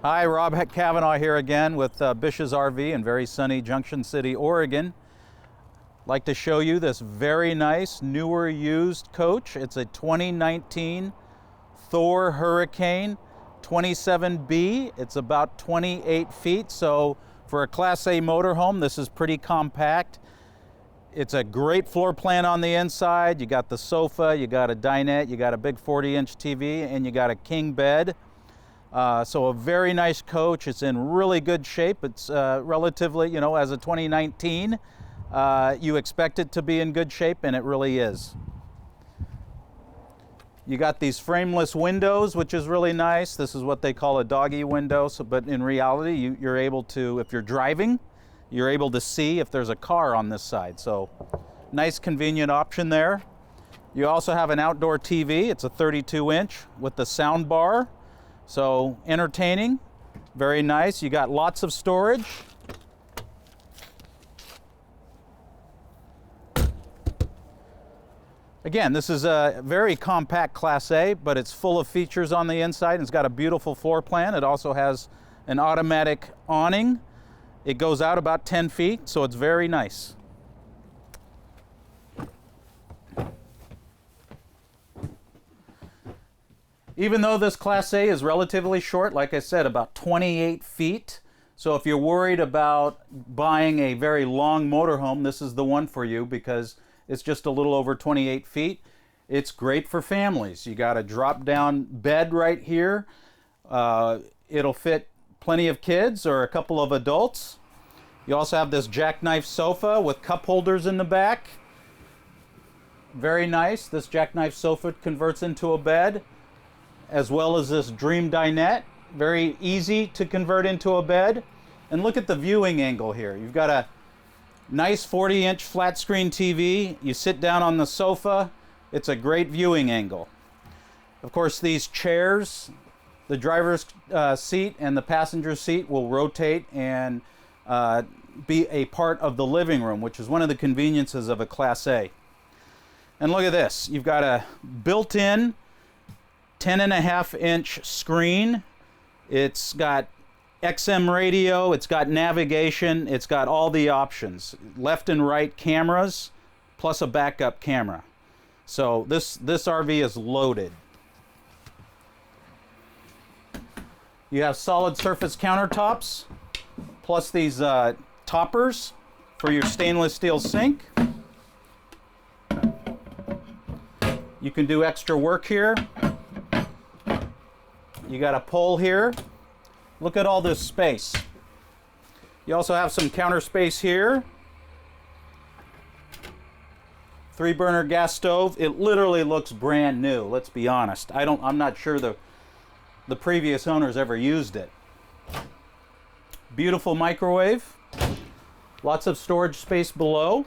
Hi, rKavanaugh here again with BISH'S RV in very sunny Junction City, Oregon. I'd like to show you this very nice, newer used coach. It's a 2019 Thor Hurricane 27B. It's about 28 feet, so for a Class A motorhome, this is pretty compact. It's a great floor plan on the inside. You got the sofa, you got a dinette, you got a big 40-inch TV, and you got a king bed. So a very nice coach. It's in really good shape. It's relatively, as a 2019, you expect it to be in good shape, and it really is. You got these frameless windows, which is really nice. This is what they call a doggy window, but in reality, you're able to, if you're driving, you're able to see if there's a car on this side. So nice, convenient option there. You also have an outdoor TV. It's a 32-inch with the sound bar. So entertaining, very nice. You got lots of storage. Again, this is a very compact Class A, but it's full of features on the inside. It's got a beautiful floor plan. It also has an automatic awning. It goes out about 10 feet, so it's very nice. Even though this Class A is relatively short, like I said, about 28 feet. So if you're worried about buying a very long motorhome, this is the one for you because it's just a little over 28 feet. It's great for families. You got a drop-down bed right here. It'll fit plenty of kids or a couple of adults. You also have this jackknife sofa with cup holders in the back. Very nice. This jackknife sofa converts into a bed, as well as this dream dinette. Very easy to convert into a bed. And look at the viewing angle here. You've got a nice 40-inch flat screen TV. You sit down on the sofa. It's a great viewing angle. Of course, these chairs, the driver's seat and the passenger seat will rotate and be a part of the living room, which is one of the conveniences of a Class A. And look at this. You've got a built-in 10.5-inch screen. It's got XM radio, it's got navigation, it's got all the options. Left and right cameras, plus a backup camera. So this RV is loaded. You have solid surface countertops, plus these toppers for your stainless steel sink. You can do extra work here. You got a pole here. Look at all this space. You also have some counter space here. 3-burner gas stove. It literally looks brand new, let's be honest. I'm not sure the previous owners ever used it. Beautiful microwave. Lots of storage space below.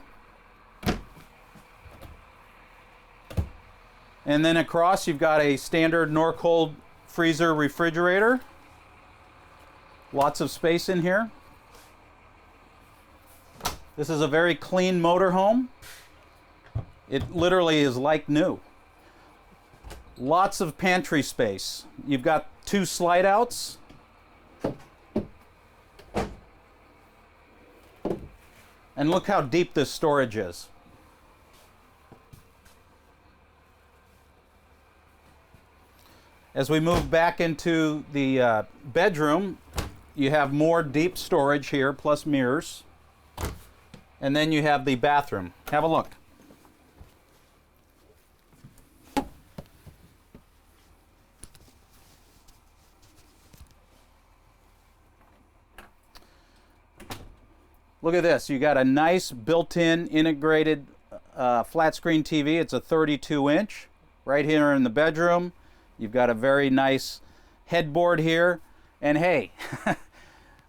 And then across you've got a standard Norcold freezer refrigerator. Lots of space in here. This is a very clean motorhome. It literally is like new. Lots of pantry space. You've got 2 slide outs. And look how deep this storage is. As we move back into the bedroom, you have more deep storage here, plus mirrors. And then you have the bathroom. Have a look. Look at this. You got a nice built-in integrated flat screen TV. It's a 32-inch right here in the bedroom. You've got a very nice headboard here. And hey,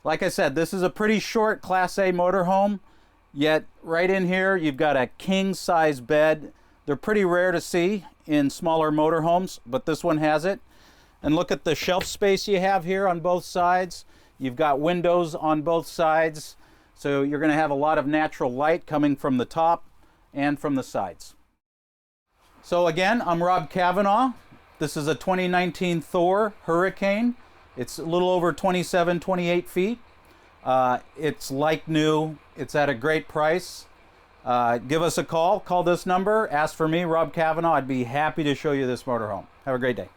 like I said, this is a pretty short Class A motorhome, yet right in here you've got a king-size bed. They're pretty rare to see in smaller motorhomes, but this one has it. And look at the shelf space you have here on both sides. You've got windows on both sides, so you're going to have a lot of natural light coming from the top and from the sides. So again, I'm rKavanaugh. This is a 2019 Thor Hurricane. It's a little over 27, 28 feet. It's like new. It's at a great price. Give us a call. Call this number. Ask for me, rKavanaugh. I'd be happy to show you this motorhome. Have a great day.